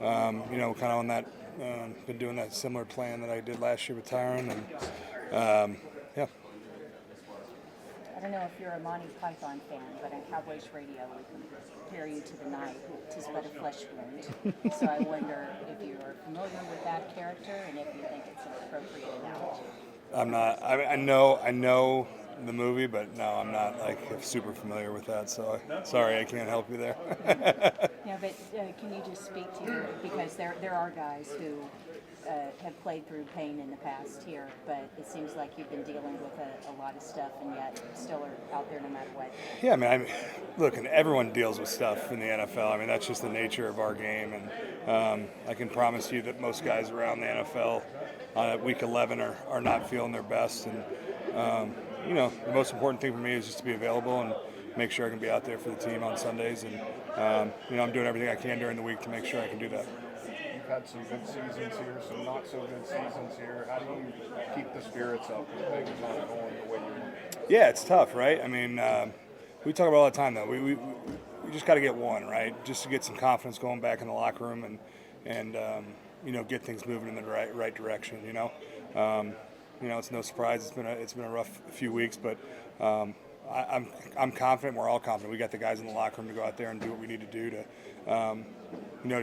kind of on that. Been doing that similar plan that I did last year with Tyron, and yeah. I don't know if you're a Monty Python fan, but on Cowboys radio we compare you to the knight, "'Tis but a flesh wound." So I wonder if you are familiar with that character and if you think it's an appropriate analogy. I'm not. I know the movie, but no, I'm not like super familiar with that. So sorry, I can't help you there. Yeah, but can you just speak to, because there are guys who have played through pain in the past here, but it seems like you've been dealing with a lot of stuff and yet still are out there no matter what. Yeah, look, and everyone deals with stuff in the NFL. I mean, that's just the nature of our game, and I can promise you that most guys around the NFL at week 11 are not feeling their best. And the most important thing for me is just to be available and make sure I can be out there for the team on Sundays. And I'm doing everything I can during the week to make sure I can do that. You've had some good seasons here, some not so good seasons here. How do you keep the spirits up when things aren't going the way you want? Yeah, it's tough, right? I mean, we talk about it all the time, though. We just got to get one, right? Just to get some confidence going back in the locker room and get things moving in the right direction. It's no surprise. It's been a rough few weeks, but I'm confident. We're all confident. We got the guys in the locker room to go out there and do what we need to do to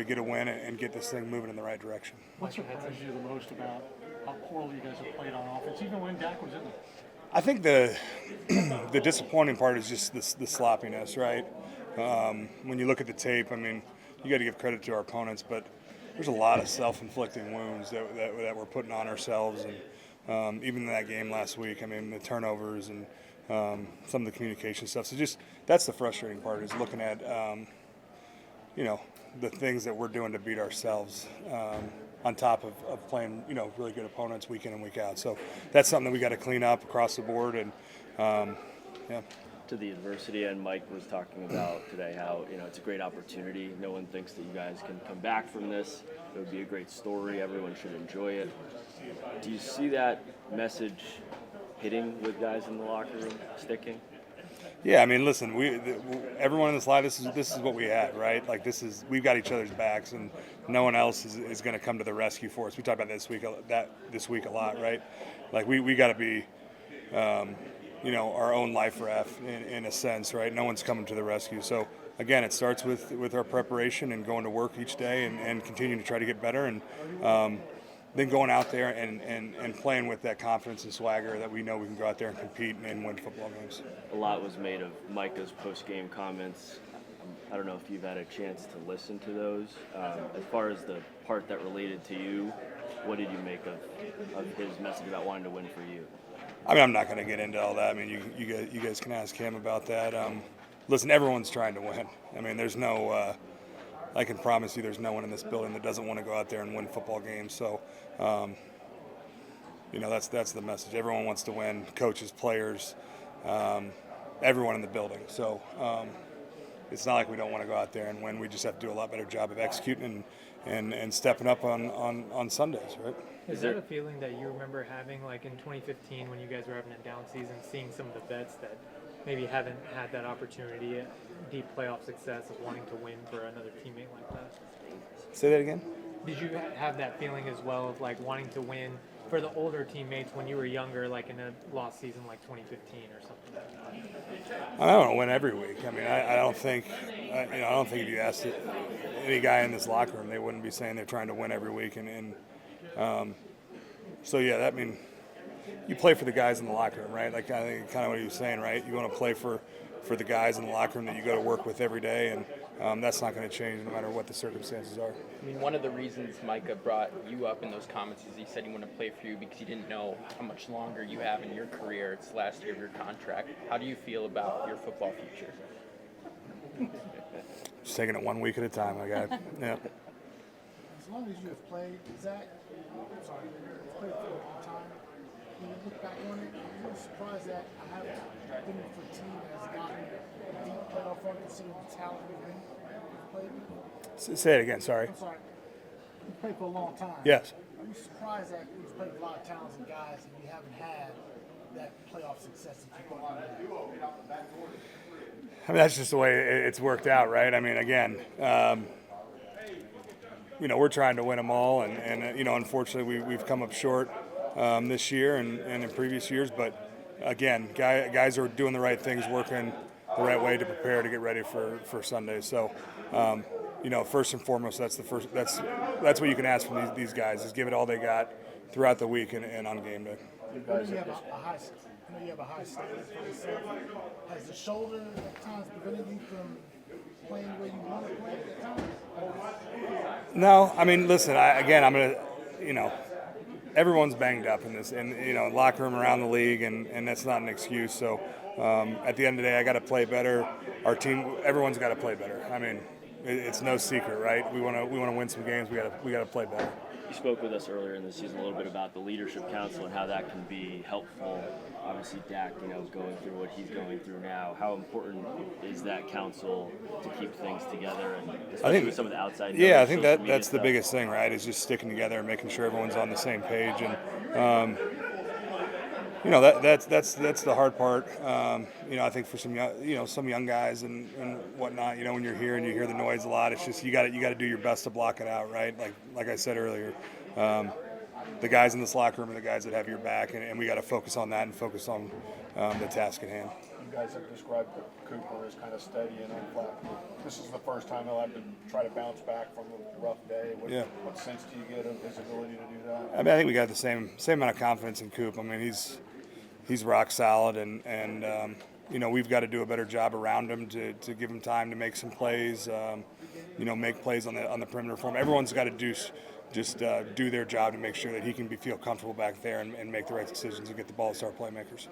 get a win and get this thing moving in the right direction. What surprised you the most about how poorly you guys have played on offense, even when Dak was in there? I think the disappointing part is just the sloppiness, right? When you look at the tape, I mean, you got to give credit to our opponents, but there's a lot of self-inflicting wounds that we're putting on ourselves, and even in that game last week, I mean, the turnovers and some of the communication stuff. So that's the frustrating part, is looking at the things that we're doing to beat ourselves. On top of playing, really good opponents week in and week out. So that's something that we got to clean up across the board. And yeah. To the adversity, and Mike was talking about today how it's a great opportunity. No one thinks that you guys can come back from this. It would be a great story. Everyone should enjoy it. Do you see that message hitting with guys in the locker room, sticking? Yeah, I mean, listen, everyone in this line, this is what we had, right? Like, we've got each other's backs, and no one else is going to come to the rescue for us. We talk about this week a lot, right? Like, we got to be, our own life raft in a sense, right? No one's coming to the rescue. So again, it starts with our preparation and going to work each day and continuing to try to get better, and then going out there and playing with that confidence and swagger that we know we can go out there and compete and win football games. A lot was made of Micah's post-game comments. I don't know if you've had a chance to listen to those. As far as the part that related to you, what did you make of his message about wanting to win for you? I mean, I'm not going to get into all that. I mean, you guys can ask him about that. Listen, everyone's trying to win. I mean, there's no I can promise you there's no one in this building that doesn't want to go out there and win football games. So, that's the message. Everyone wants to win, coaches, players, everyone in the building. So it's not like we don't want to go out there and win. We just have to do a lot better job of executing and stepping up on Sundays, right? Is that a feeling that you remember having, like in 2015 when you guys were having a down season, seeing some of the vets that maybe haven't had that opportunity at deep playoff success of wanting to win for another teammate like that? Say that again? Did you have that feeling as well of like wanting to win for the older teammates when you were younger, like in a lost season like 2015 or something like that? I don't want to win every week. I mean, I don't think if you asked any guy in this locker room, they wouldn't be saying they're trying to win every week. So yeah, that mean you play for the guys in the locker room, right? Like I think kind of what he was saying, right? You want to play for the guys in the locker room that you go to work with every day, and that's not going to change no matter what the circumstances are. I mean, one of the reasons Micah brought you up in those comments is he said he wanted to play for you because he didn't know how much longer you have in your career. It's the last year of your contract. How do you feel about your football future? Just taking it 1 week at a time, my guy. Yeah. As long as you have played, Zach, you've played for a long time. When you look back on it, are you surprised that I haven't been for a team that has gotten a deep playoff run considering the talent you've played? Say it again, sorry. I'm sorry. You played for a long time. Yes. Are you surprised that you've played with a lot of talented guys and you haven't had that playoff success that you thought you had? I mean, that's just the way it's worked out, right? I mean, again, we're trying to win them all, and unfortunately we've come up short this year and in previous years. But again, guys are doing the right things, working the right way to prepare to get ready for Sunday. So, first and foremost, that's what you can ask from these guys is give it all they got throughout the week and on game day. I know you have a high standard for yourself. Has the shoulder at times prevented you from playing where you want to play at times? No, I mean, listen. I'm gonna, everyone's banged up in this, and locker room around the league, and that's not an excuse. So, at the end of the day, I got to play better. Our team, everyone's got to play better. I mean, it's no secret, right? We want to win some games. We got to play better. You spoke with us earlier in the season a little bit about the leadership council and how that can be helpful. Obviously, Dak, going through what he's going through now. How important is that council to keep things together, and especially with some of the outside? Yeah, I think that's the biggest thing, right? Is just sticking together and making sure everyone's on the same page, and that's the hard part. I think for some young guys and whatnot, when you're here and you hear the noise a lot, it's just you got to do your best to block it out, right? Like I said earlier, the guys in this locker room are the guys that have your back, and we got to focus on that and focus on the task at hand. You guys have described Cooper as kind of steady and unflat. This is the first time he'll have to try to bounce back from a rough day. What sense do you get of his ability to do that? I mean, I think we got the same amount of confidence in Coop. I mean, he's rock solid, and we've got to do a better job around him to give him time to make some plays. Make plays on the perimeter for him. Everyone's got to do their job to make sure that he can feel comfortable back there and make the right decisions and get the ball to our playmakers.